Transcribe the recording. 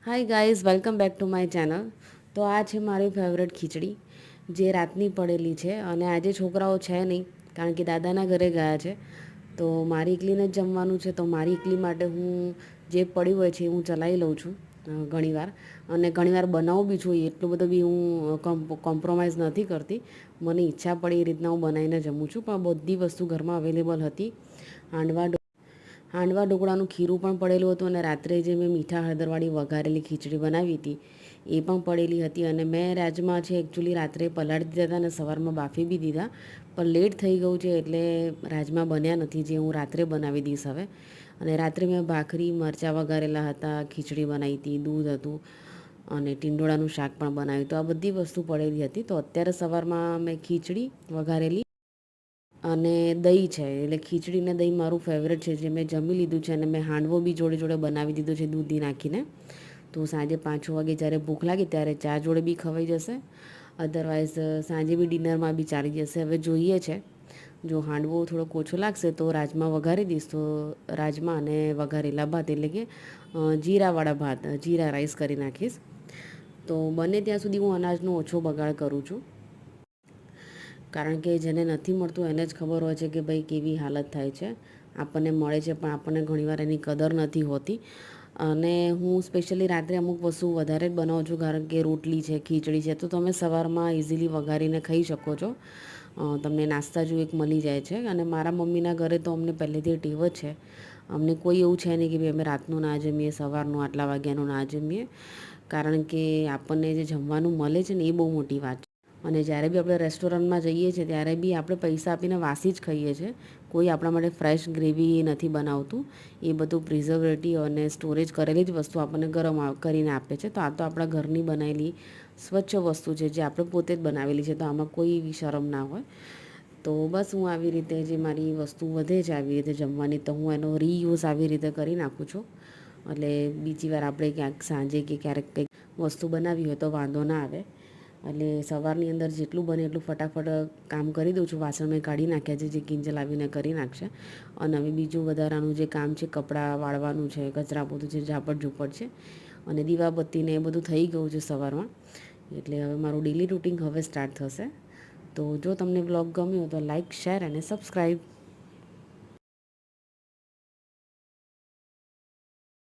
Hi guys, welcome back to my channel. તો આ છે મારી ફેવરેટ ખીચડી જે રાતની પડેલી છે અને આજે છોકરાઓ છે નહીં કારણ કે દાદાના ઘરે ગયા છે. તો મારી એકલીને જ જમવાનું છે, તો મારી એકલી માટે હું જે પડ્યું હોય છે એ હું ચલાવી લઉં છું ઘણીવાર. અને ઘણીવાર બનાવું બી છું, એટલું બધું બી હું કોમ્પ્રોમાઇઝ નથી કરતી. મને ઈચ્છા પડી એ રીતના હું બનાવીને જમું છું, પણ બધી વસ્તુ ઘરમાં અવેલેબલ હતી. હાંડવા ઢોકળાનું ખીરું પણ પડેલું હતું અને રાત્રે જે મેં મીઠા હળદરવાળી વઘારેલી ખીચડી બનાવી હતી એ પણ પડેલી હતી. અને મેં રાજમા છે એકચ્યુઅલી રાત્રે પલાળી દીધા હતા અને સવારમાં બાફી બી દીધા, પણ લેટ થઈ ગયું છે એટલે રાજમા બન્યા નથી, જે હું રાત્રે બનાવી દઈશ હવે. અને રાત્રે મેં ભાખરી મરચાં વઘારેલા હતા, ખીચડી બનાવી હતી, દૂધ હતું અને ટીંડોળાનું શાક પણ બનાવ્યું. તો આ બધી વસ્તુ પડેલી હતી. તો અત્યારે સવારમાં મેં ખીચડી વઘારેલી અને દહીં છે, એટલે ખીચડી ને દહીં મારું ફેવરેટ છે, જે મેં જમી લીધું છે. અને મેં હાંડવો બી જોડે જોડે બનાવી દીધો છે દૂધી નાખીને. તો સાંજે 5-6 વાગે જ્યારે ભૂખ લાગે ત્યારે ચા જોડે બી ખવાઈ જશે, અધરવાઇઝ સાંજે બી ડિનરમાં બી ચાલી જશે. હવે જોઈએ છે, જો હાંડવો થોડોક ઓછો લાગશે તો રાજમા વઘારી દઈશ. તો રાજમા અને વઘારેલા ભાત એટલે કે જીરાવાળા ભાત, જીરા રાઈસ કરી નાખીશ. તો બને ત્યાં સુધી હું અનાજનો ઓછો બગાડ કરું છું, કારણ કે જેને નથી મળતું એને જ ખબર હોય છે કે ભાઈ કેવી હાલત થાય છે. આપણને મળે છે પણ આપણને ઘણીવાર એની કદર નથી હોતી. અને હું સ્પેશિયલી રાત્રે અમુક વસ્તુ વધારે જ બનાવું છું, કારણ કે રોટલી છે, ખીચડી છે, તો તમે સવારમાં ઇઝીલી વઘારીને ખાઈ શકો છો. તમને નાસ્તા જેવું એક મળી જાય છે. અને મારા મમ્મીના ઘરે તો અમને પહેલેથી ટેવ જ છે, અમને કોઈ એવું છે નહીં કે ભાઈ અમે રાતનું ના જમીએ, સવારનું આટલા વાગ્યાનું ના જમીએ, કારણ કે આપણને જે જમવાનું મળે છે ને એ બહુ મોટી વાત છે. અને જ્યારે બી આપણે રેસ્ટોરન્ટમાં જઈએ છીએ ત્યારે બી આપણે પૈસા આપીને વાસી જ ખાઈએ છીએ. કોઈ આપણા માટે ફ્રેશ ગ્રેવી નથી બનાવતું. એ બધું પ્રિઝર્વેટિવ અને સ્ટોરેજ કરેલી જ વસ્તુ આપણને ગરમ કરીને આપે છે. તો આ તો આપણા ઘરની બનાવેલી સ્વચ્છ વસ્તુ છે, જે આપણે પોતે જ બનાવેલી છે, તો આમાં કોઈ એવી શરમ ના હોય. તો બસ હું આવી રીતે જે મારી વસ્તુ વધે છે આવી રીતે જમવાની, તો હું એનો રીયુઝ આવી રીતે કરી નાખું છું. એટલે બીજી વાર આપણે ક્યાંક સાંજે કે ક્યારેક કંઈક વસ્તુ બનાવી હોય તો વાંધો ના આવે. એટલે સવારની અંદર જેટલું બને એટલું ફટાફટ કામ કરી દઉં છું. વાસણ મેં કાઢી નાખ્યા છે, જે કિંજલ આવીને કરી નાખશે. અને હવે બીજું વધારાનું જે કામ છે, કપડાં વાળવાનું છે, કચરા પોતું છે, ઝાપટ ઝૂપટ છે, અને દીવાબત્તીને એ બધું થઈ ગયું છે સવારમાં. એટલે હવે મારું ડેલી રૂટિન હવે સ્ટાર્ટ થશે. તો જો તમને બ્લોગ ગમ્યો તો લાઇક, શેર અને સબસ્ક્રાઈબ.